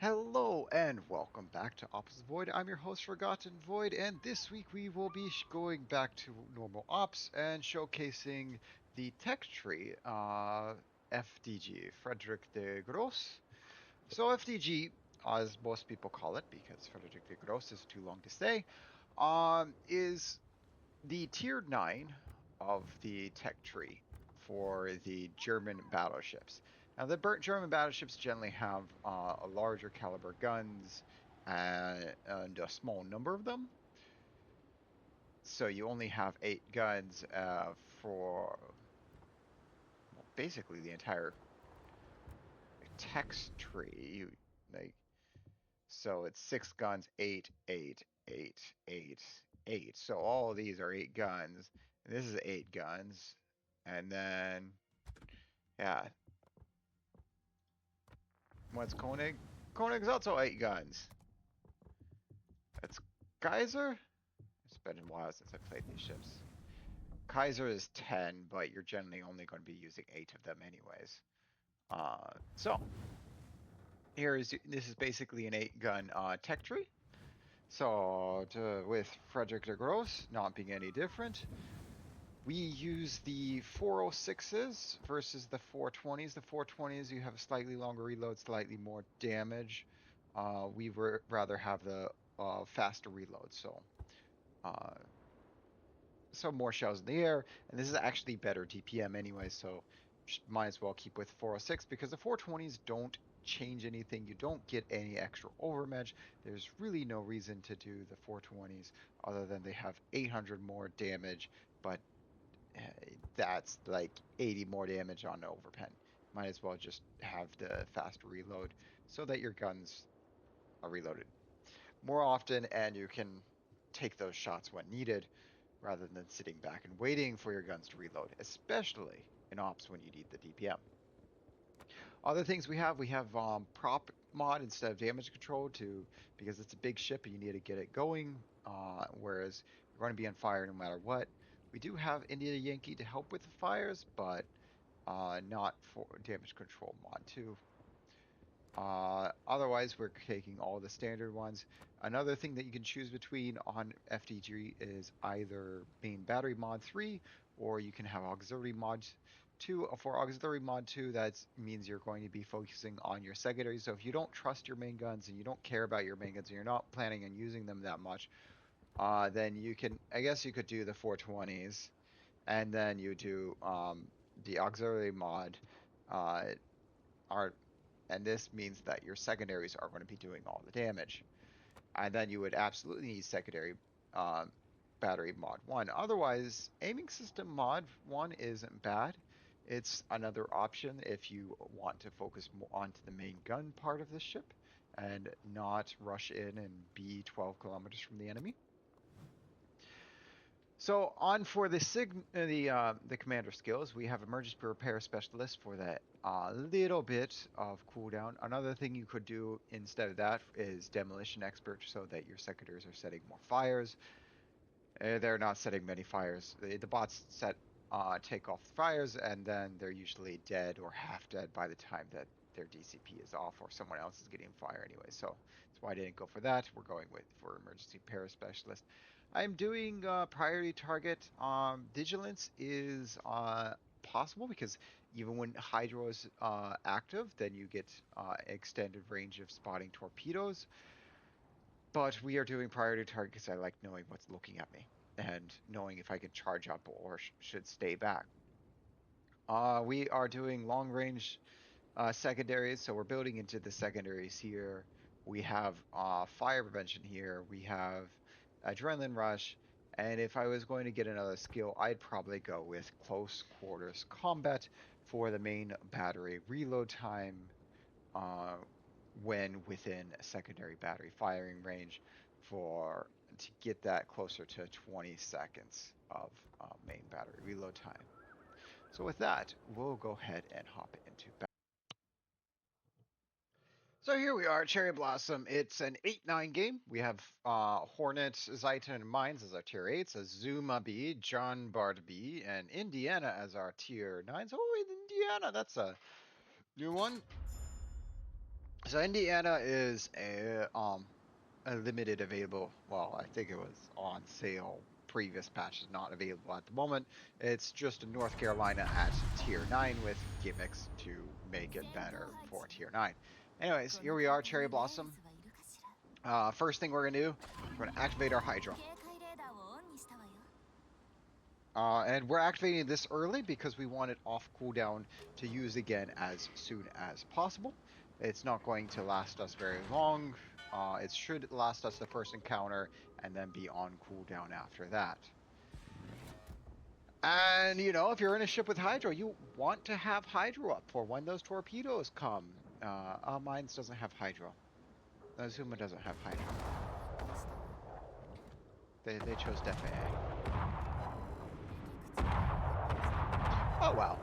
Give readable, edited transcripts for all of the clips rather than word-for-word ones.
Hello and welcome back to Opposite Void. I'm your host, Forgotten Void, and this week we will be going back to normal ops and showcasing the tech tree, FDG, Friedrich de Grosse. So FDG, as most people call it, because Friedrich de Grosse is too long to say, is the tier 9 of the tech tree for the German battleships. Now, the German battleships generally have a larger caliber guns and a small number of them. So you only have 8 guns for well, basically the entire text tree. Like so, it's 6 guns, 8, 8, 8, 8, 8. So all of these are 8 guns. And this is 8 guns. And then, yeah, what's Koenig? Koenig's also 8 guns. That's Kaiser. It's been a while since I played these ships. Kaiser is 10, but you're generally only going to be using 8 of them anyways. So this is basically an 8 gun tech tree. So with Frederick de Grosse not being any different, we use the 406s versus the 420s. The 420s, you have a slightly longer reload, slightly more damage. We rather have the faster reload, uh, so more shells in the air, and this is actually better DPM anyway, so might as well keep with 406 because the 420s don't change anything. You don't get any extra overmatch. There's really no reason to do the 420s other than they have 800 more damage, but that's like 80 more damage on overpen. Might as well just have the faster reload so that your guns are reloaded more often and you can take those shots when needed rather than sitting back and waiting for your guns to reload, especially in ops when you need the DPM. Other things we have prop mod instead of damage control to because it's a big ship and you need to get it going, whereas you're going to be on fire no matter what. We do have India Yankee to help with the fires, but not for damage control mod 2. Otherwise, we're taking all the standard ones. Another thing that you can choose between on FDG is either main battery mod 3 or you can have auxiliary mod 2. For auxiliary mod 2, that means you're going to be focusing on your secondary. So if you don't trust your main guns and you don't care about your main guns and you're not planning on using them that much, then you can, I guess you could do the 420s and then you do the auxiliary mod. Uh, are and this means that your secondaries are going to be doing all the damage. And then you would absolutely need secondary um, battery mod 1. Otherwise, aiming system mod 1 isn't bad. It's another option if you want to focus more onto the main gun part of the ship and not rush in and be 12 kilometers from the enemy. So on for the commander skills, we have emergency repair specialist for that little bit of cooldown. Another thing you could do instead of that is demolition expert, so that your secondaries are setting more fires. They're not setting many fires. The bots take off the fires, and then they're usually dead or half dead by the time that their DCP is off or someone else is getting fire anyway. So that's why I didn't go for that. We're going for emergency repair specialist. I'm doing priority target. Vigilance is possible because even when Hydro is active, then you get extended range of spotting torpedoes. But we are doing priority target because I like knowing what's looking at me and knowing if I can charge up or should stay back. We are doing long range secondaries, so we're building into the secondaries here. We have fire prevention here. We have adrenaline rush. And if I was going to get another skill, I'd probably go with close quarters combat for the main battery reload time uh, when within a secondary battery firing range for to get that closer to 20 seconds of main battery reload time. So with that, we'll go ahead and hop into battle. So here we are, Cherry Blossom. It's an 8-9 game. We have Hornet, Zayton, and Mines as our tier 8s, Azuma B, John Bard B, and Indiana as our tier 9s. Oh, Indiana, that's a new one. So Indiana is a limited available. Well, I think it was on sale. Previous patch is not available at the moment. It's just a North Carolina at tier 9 with gimmicks to make it better for tier 9. Anyways, here we are, Cherry Blossom. First thing we're gonna do, we're gonna activate our Hydra. And we're activating this early because we want it off cooldown to use again as soon as possible. It's not going to last us very long. It should last us the first encounter and then be on cooldown after that. And, you know, if you're in a ship with Hydro, you want to have Hydro up for when those torpedoes come. Mine doesn't have Hydro. Azuma doesn't have Hydro. They chose FAA. Oh well.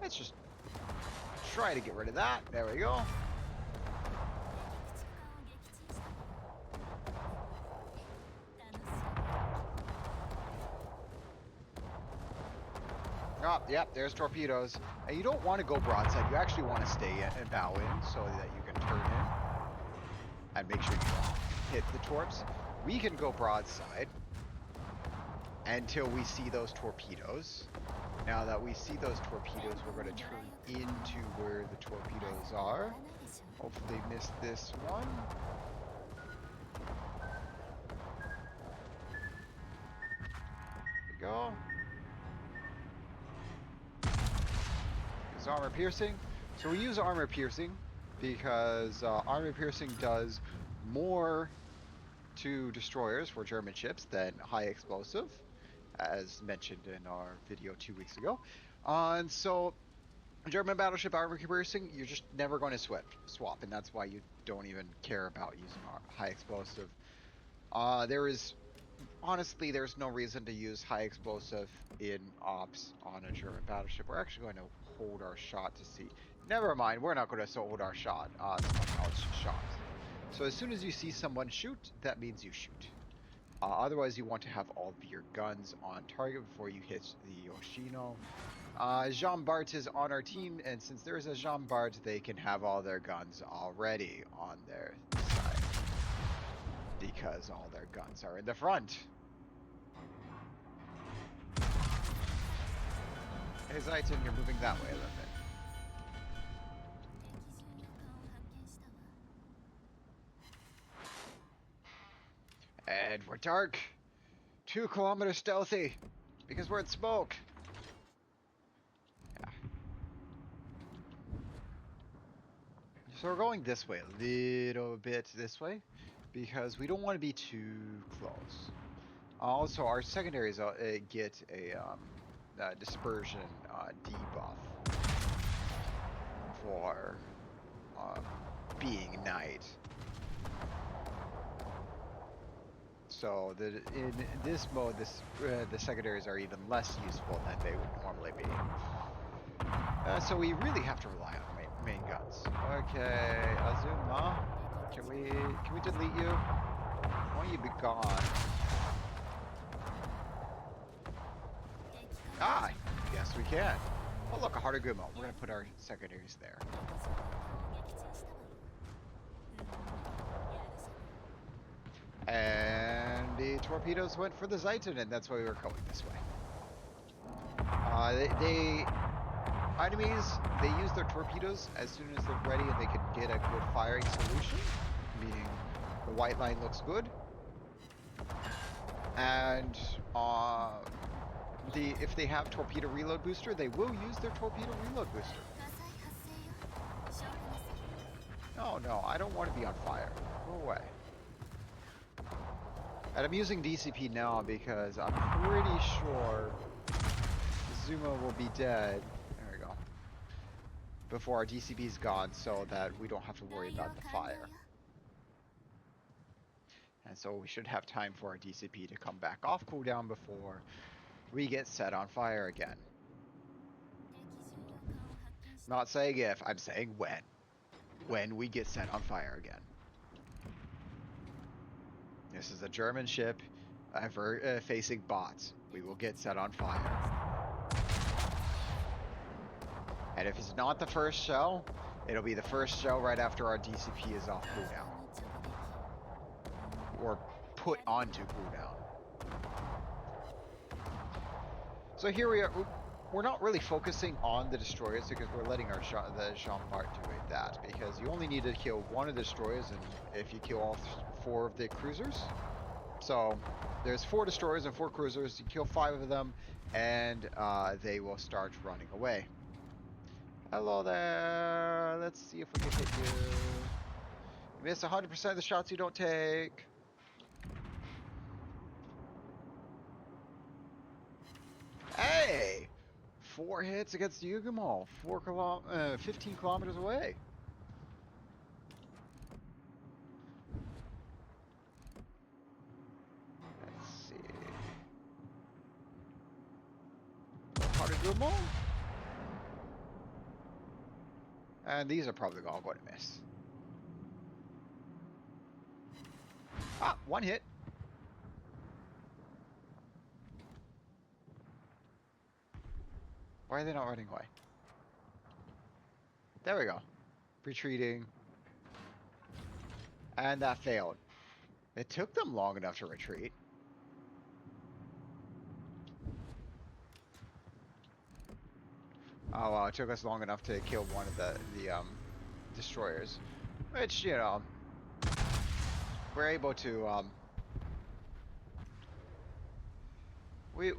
Let's just try to get rid of that. There we go. Oh, yep, there's torpedoes. And you don't want to go broadside. You actually want to stay in and bow in so that you can turn in. And make sure you hit the torps. We can go broadside until we see those torpedoes. Now that we see those torpedoes, we're going to turn into where the torpedoes are. Hopefully miss this one. There we go. Use armor piercing. So we use armor piercing because armor piercing does more to destroyers for German ships than high explosive, as mentioned in our video 2 weeks ago. And so German battleship armor piercing, you're just never going to swap, and that's why you don't even care about using high explosive. Honestly, there's no reason to use high explosive in ops on a German battleship. We're actually going to hold our shot to see. Never mind, we're not going to hold our shot. Someone else shot. So as soon as you see someone shoot, that means you shoot. Otherwise, you want to have all of your guns on target before you hit the Yoshino. Jean Bart is on our team, and since there's a Jean Bart, they can have all their guns already on their side. Because all their guns are in the front. Hey Zaitin, you're moving that way a little bit. And we're dark. 2 kilometers stealthy. Because we're in smoke. Yeah. So we're going this way, a little bit this way. Because we don't want to be too close. Also, our secondaries get a dispersion debuff for being night. So in this mode, the secondaries are even less useful than they would normally be. So we really have to rely on main guns. Okay, Azuma, can we delete you? Why don't you be gone? Ah, yes we can. Oh look, a Hardagumo. We're gonna put our secondaries there. And the torpedoes went for the Zaitin, and that's why we were going this way. Enemies, they use their torpedoes as soon as they're ready and they can get a good firing solution, meaning the white line looks good. And if they have torpedo reload booster, they will use their torpedo reload booster. No, I don't want to be on fire. Go away. And I'm using DCP now because I'm pretty sure Zuma will be dead. There we go. Before our DCP's gone, so that we don't have to worry about the fire. And so we should have time for our DCP to come back off cooldown before we get set on fire again. Not saying if, I'm saying when. When we get set on fire again. This is a German ship facing bots. We will get set on fire. And if it's not the first shell, it'll be the first shell right after our DCP is off cooldown. Or put onto cooldown. So here we are. We're not really focusing on the destroyers because we're letting the Jean-Bart do that, because you only need to kill one of the destroyers, and if you kill all 4 of the cruisers. So there's 4 destroyers and 4 cruisers. You kill 5 of them, and they will start running away. Hello there. Let's see if we can hit you. You miss 100% of the shots you don't take. Hey! 4 hits against the Yugumo, 15 kilometers away. Let's see. Harugumo? And these are probably all going to miss. Ah, 1 hit. Why are they not running away? There we go. Retreating. And that failed. It took them long enough to retreat. Oh, well, it took us long enough to kill one of the destroyers. Which, you know, we're able to, we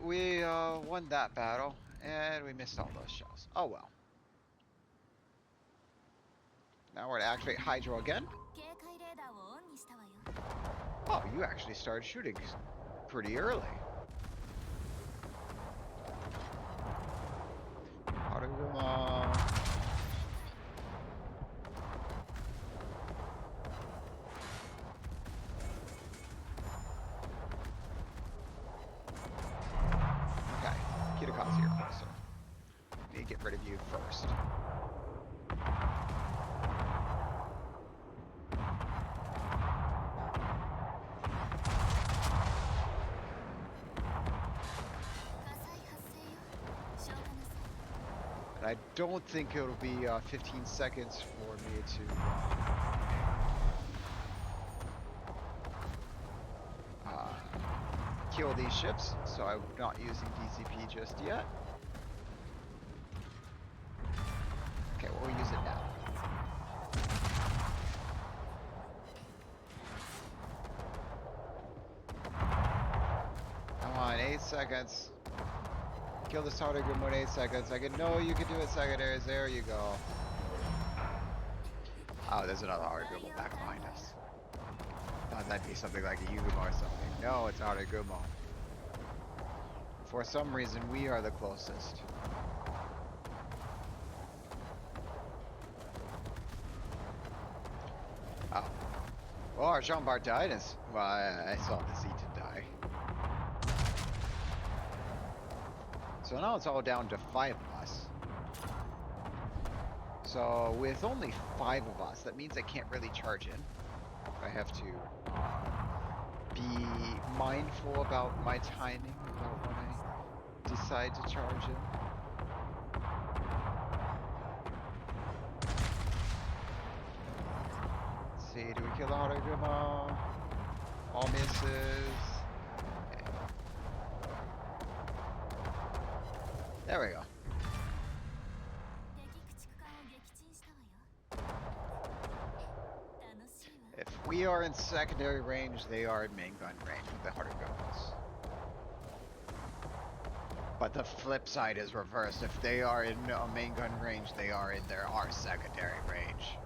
won that battle, and we missed all those shells. Oh, well. Now we're to activate Hydro again. Oh, you actually started shooting pretty early. Haruguma. Okay, Kitakaze, you're closer. Need to get rid of you first. I don't think it'll be 15 seconds for me to kill these ships, so I'm not using DCP just yet. Okay, we'll use it now. Come on, 8 seconds. Kill this Harugumo in 8 seconds. No, you can do it, secondaries. There you go. Oh, there's another Harugumo back behind us. Thought that'd be something like a Yugumo or something. No, it's Harugumo. For some reason, we are the closest. Oh. Well, our Jean-Bart died. Well, I saw the Zeton die. So now it's all down to 5 of us. So with only 5 of us, that means I can't really charge in. I have to be mindful about my timing, about when I decide to charge in. Let's see, do we kill the Harugumo? All misses. There we go. If we are in secondary range, they are in main gun range with the Harugumos. But the flip side is reversed. If they are in main gun range, they are in our secondary range.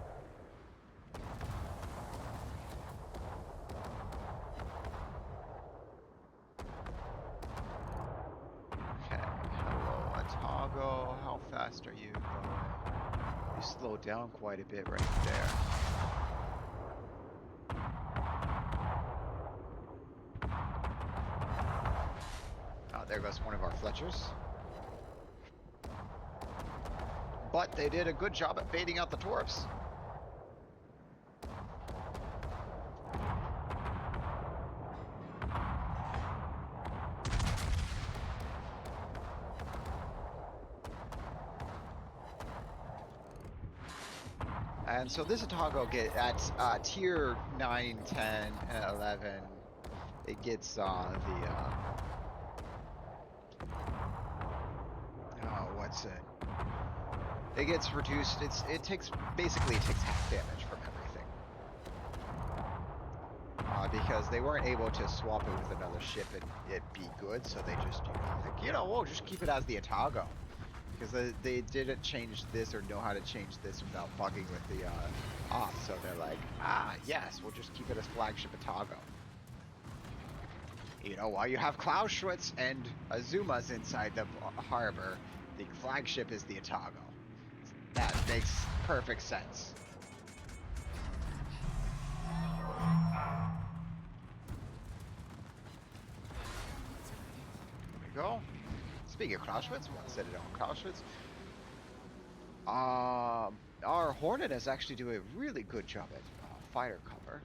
How fast are you going? You slowed down quite a bit right there. Oh, there goes one of our Fletchers. But they did a good job at baiting out the Torps. And so this Otago get at tier 9, 10, and 11. It gets what's it? It gets reduced. It takes half damage from everything. Because they weren't able to swap it with another ship and it be good, so they just we'll just keep it as the Otago. Because they didn't change this or know how to change this without bugging with the off, so they're like, yes, we'll just keep it as flagship Otago. While you have Clausewitz and Azumas inside the harbor, the flagship is the Otago. That makes perfect sense. There we go. Speaking of Clausewitz, we want to set it on Clausewitz. Our Hornet is actually doing a really good job at fighter cover.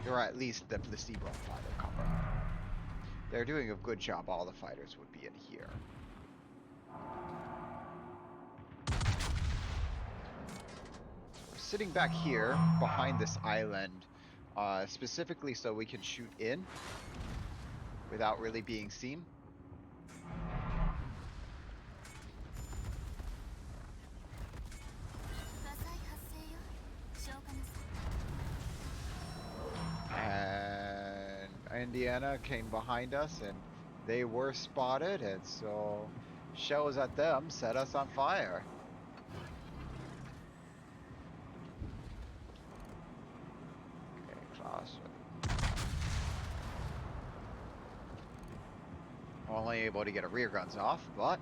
Or at least the placebo fighter cover. They're doing a good job. All the fighters would be in here. We're sitting back here behind this island, specifically so we can shoot in without really being seen. And Indiana came behind us and they were spotted, and so shells at them set us on fire. Okay, Grosse. Only able to get a rear guns off, but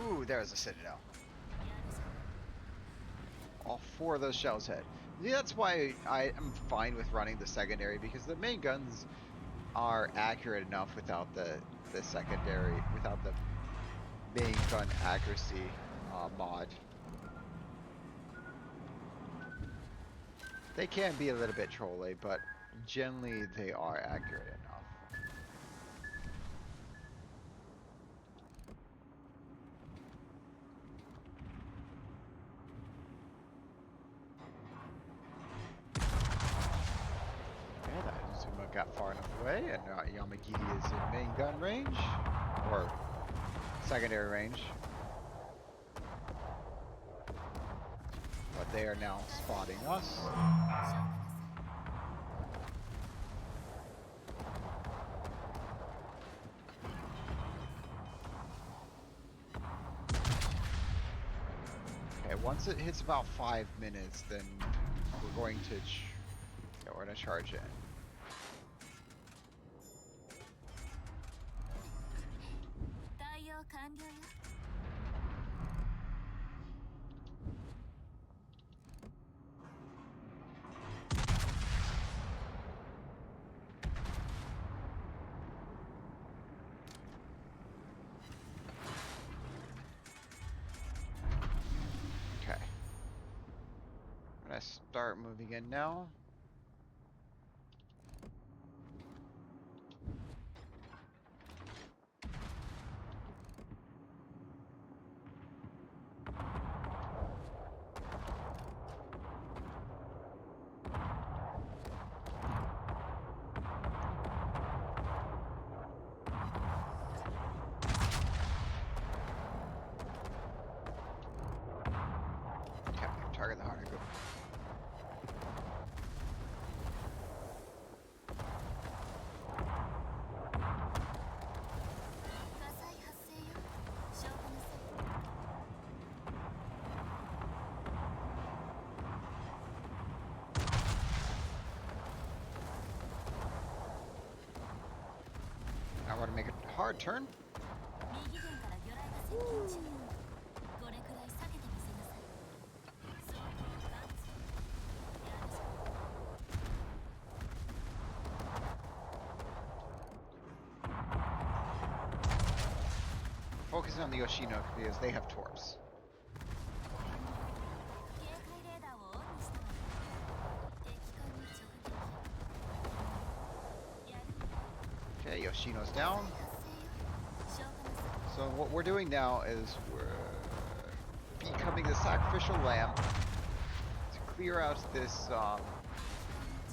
ooh, there's a Citadel. All 4 of those shells hit. Yeah, that's why I am fine with running the secondary, because the main guns are accurate enough without the secondary, without the main gun accuracy mod. They can be a little bit trolly, but generally they are accurate enough. Got far enough away, and Yamagiri is in main gun range, or secondary range. But they are now spotting us. Okay, once it hits about 5 minutes, then we're going to we're gonna charge in. Okay. I'm gonna start moving in now. Target the harder group. I want to make a hard turn. Woo. Focusing on the Yoshino because they have torps. Okay, Yoshino's down. So what we're doing now is we're becoming the sacrificial lamb clear out this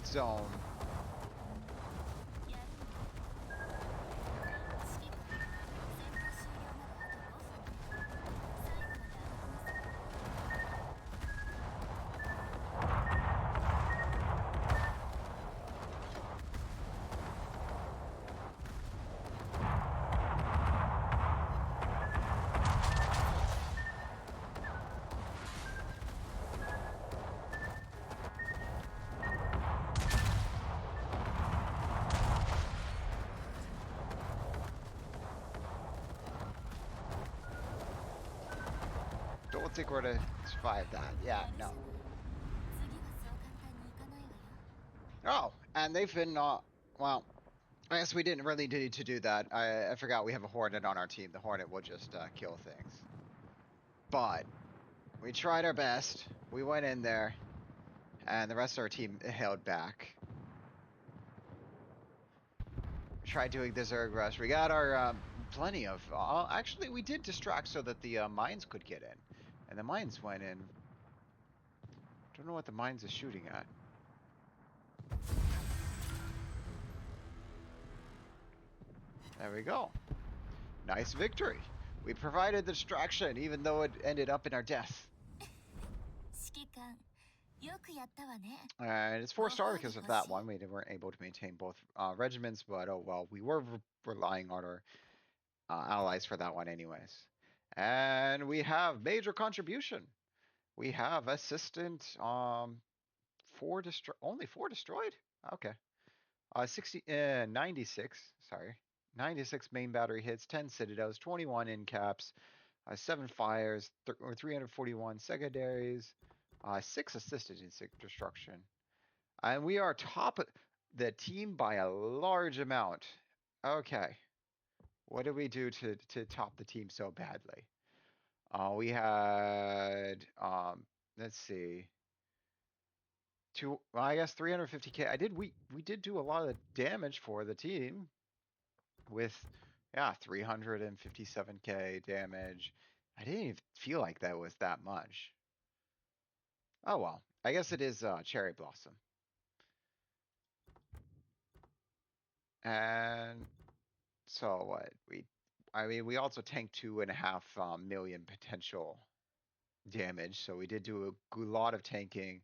zone. Don't think we're gonna survive that. Yeah, no. Oh, and they've been well, I guess we didn't really need to do that. I forgot we have a Hornet on our team. The Hornet will just kill things. But we tried our best. We went in there, and the rest of our team held back. We tried doing the Zerg rush. We got our plenty of. Actually, we did distract so that the mines could get in, and the mines went in. Don't know what the mines is shooting at. There we go. Nice victory. We provided the distraction, even though it ended up in our death. And it's 4-star because of that one. We weren't able to maintain both regiments, but oh well, we were relying on our allies for that one anyways. And we have major contribution. We have assistant, only 4 destroyed? Okay. 96, sorry. 96 main battery hits, 10 citadels, 21 in caps, 7 fires, 341 secondaries, 6 assisted in destruction. And we are top the team by a large amount. Okay. What did we do to top the team so badly? We had, let's see. Well, I guess 350k. We did do a lot of damage for the team with, yeah, 357k damage. I didn't even feel like that was that much. Oh well, I guess it is Cherry Blossom. And so what? We also tanked 2.5 million potential damage, so we did do a lot of tanking.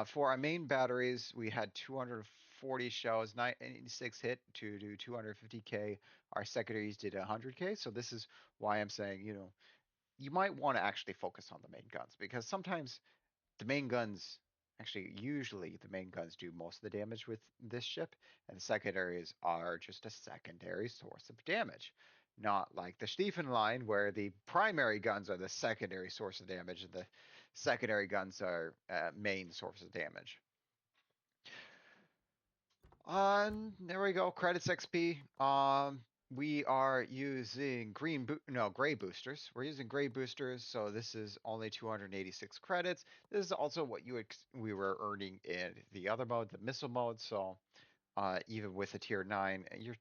For our main batteries, we had 240 shells, 96 hit to do 250k. Our secondaries did 100k, so this is why I'm saying, you might want to actually focus on the main guns, because sometimes the main guns, actually, usually the main guns do most of the damage with this ship, and the secondaries are just a secondary source of damage. Not like the Stephen line, where the primary guns are the secondary source of damage, and the secondary guns are main source of damage. There we go. Credits XP. We are using gray boosters. We're using gray boosters, so this is only 286 credits. This is also what we were earning in the other mode, the missile mode. So, even with a tier 9, your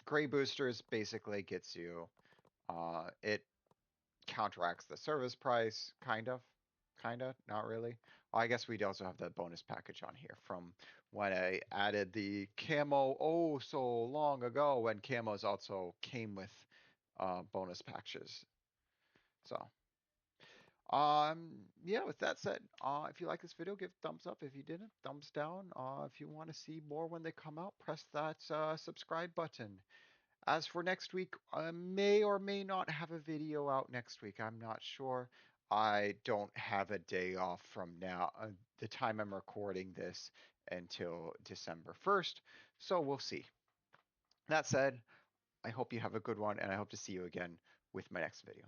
gray boosters basically gets you, it counteracts the service price, kinda, not really. I guess we'd also have the bonus package on here from when I added the camo so long ago, when camos also came with bonus patches. So, yeah, with that said, if you like this video, give a thumbs up. If you didn't, thumbs down. If you want to see more when they come out, press that subscribe button. As for next week, I may or may not have a video out next week. I'm not sure. I don't have a day off from now, the time I'm recording this, until December 1st. So we'll see. That said, I hope you have a good one, and I hope to see you again with my next video.